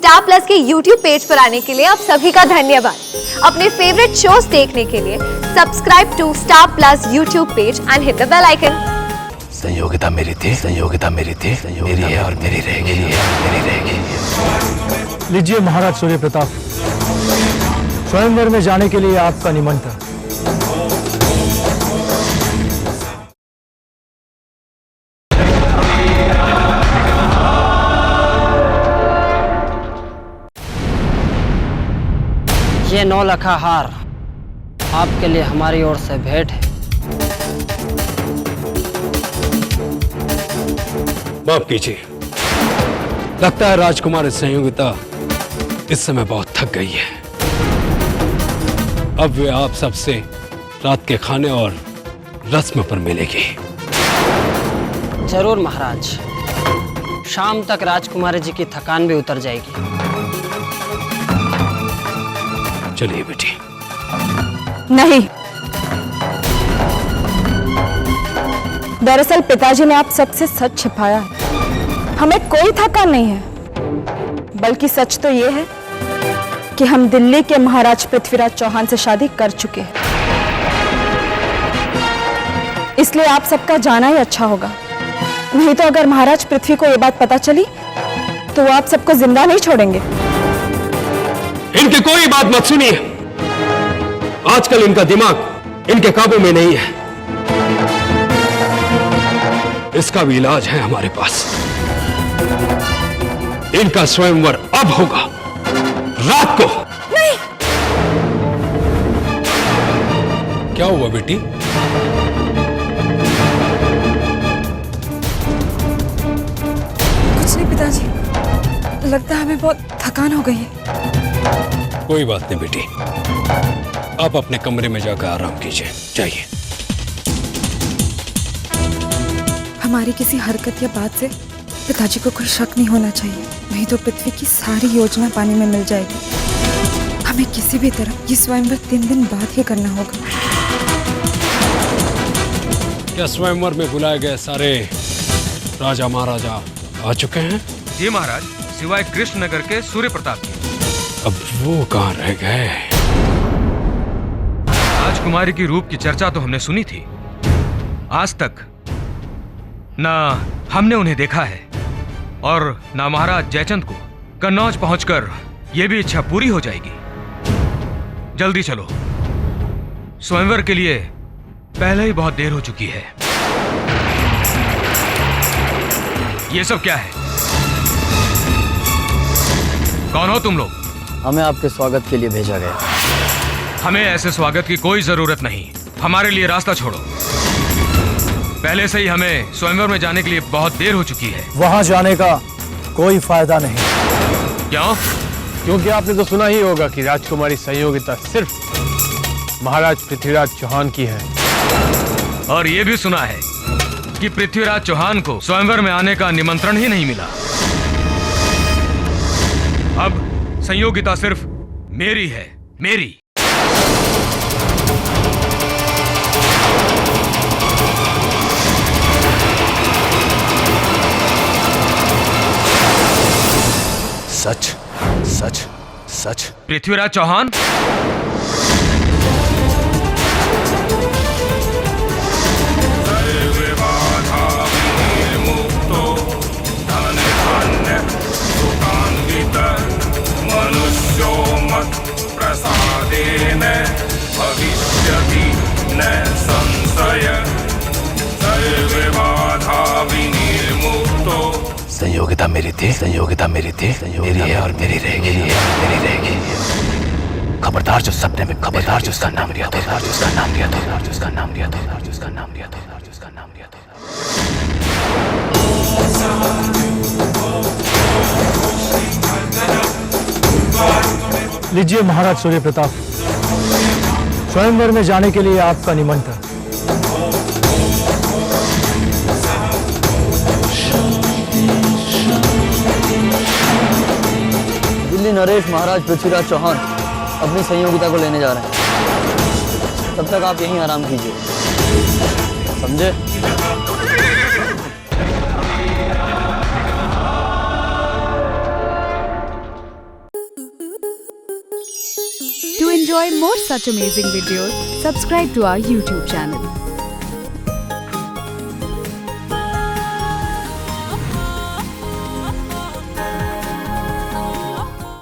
Star plus के YouTube page पर आने के लिए आप सभी का धन्यवाद। अपने फेवरेट शोज देखने के लिए subscribe to Star Plus YouTube page and hit the bell icon. Sanyogita मेरी थी, संयोगिता मेरी थी, मेरी है और मेरी रहेगी, मेरी रहेगी। लीजिए महाराज सूर्य प्रताप, स्वयंवर में जाने के लिए आपका निमंत्रण। ये 9 लखा हार आपके लिए हमारी ओर से भेंट है। माफ कीजिए, लगता है राजकुमारी संयोगिता इस समय बहुत थक गई है। अब वे आप सबसे रात के खाने और रस्म पर मिलेगी। जरूर महाराज, शाम तक राजकुमारी जी की थकान भी उतर जाएगी। चलिए बेटी। नहीं, दरअसल पिताजी ने आप सबसे सच छिपाया है। हमें कोई थकान नहीं है, बल्कि सच तो ये है कि हम दिल्ली के महाराज पृथ्वीराज चौहान से शादी कर चुके हैं। इसलिए आप सबका जाना ही अच्छा होगा। नहीं तो अगर महाराज पृथ्वी को ये बात पता चली तो वो आप सबको जिंदा नहीं छोड़ेंगे। इनकी कोई बात मत सुनिए। आजकल इनका दिमाग इनके काबू में नहीं है। इसका भी इलाज है हमारे पास। इनका स्वयंवर अब होगा, रात को। नहीं। क्या हुआ बेटी? कुछ नहीं पिताजी, लगता है हमें बहुत थकान हो गई है। कोई बात नहीं बेटी, आप अपने कमरे में जाकर आराम कीजिए, जाइए। हमारी किसी हरकत या बात से पिताजी को कोई शक नहीं होना चाहिए, नहीं तो पृथ्वी की सारी योजना पानी में मिल जाएगी। हमें किसी भी तरह ये स्वयंवर 3 दिन बाद ही करना होगा। क्या स्वयंवर में बुलाए गए सारे राजा महाराजा आ चुके हैं? जी महाराज, सिवाय कृष्णनगर के सूर्य प्रताप के। अब वो कहाँ रह गए? राजकुमारी की रूप की चर्चा तो हमने सुनी थी, आज तक ना हमने उन्हें देखा है और ना महाराज जयचंद को। कन्नौज पहुंचकर यह भी इच्छा पूरी हो जाएगी। जल्दी चलो, स्वयंवर के लिए पहले ही बहुत देर हो चुकी है। ये सब क्या है? कौन हो तुम लोग? हमें आपके स्वागत के लिए भेजा गया। हमें ऐसे स्वागत की कोई जरूरत नहीं। हमारे लिए रास्ता छोड़ो। पहले से ही हमें स्वयंवर में जाने के लिए बहुत देर हो चुकी है। वहां जाने का कोई फायदा नहीं। क्यों? क्योंकि आपने तो सुना ही होगा कि राजकुमारी संयोगिता सिर्फ महाराज पृथ्वीराज चौहान की है। और ये भी सुना है कि पृथ्वीराज चौहान को स्वयंवर में आने का निमंत्रण ही नहीं मिला। अब संयोगिता सिर्फ मेरी है, मेरी। सच सच सच। पृथ्वीराज चौहान? संयोगिता मेरी थी, संयोगिता मेरी थी, मेरी है और मेरी रहेगी, मेरी रहेगी। खबरदार जो सपने में, खबरदार जो उसका नाम लिया था, जो उसका नाम लिया था, जो उसका नाम लिया था, जो उसका नाम लिया था, जो उसका नाम लिया था। लीजिए महाराज सूर्य प्रताप, स्वयंवर में जाने के लिए आपका निमंत्रण। दिल्ली नरेश महाराज पृथ्वीराज चौहान अपनी संयोगिता को लेने जा रहे हैं। तब तक आप यहीं आराम कीजिए, समझे? To enjoy more such amazing videos, subscribe to our YouTube channel.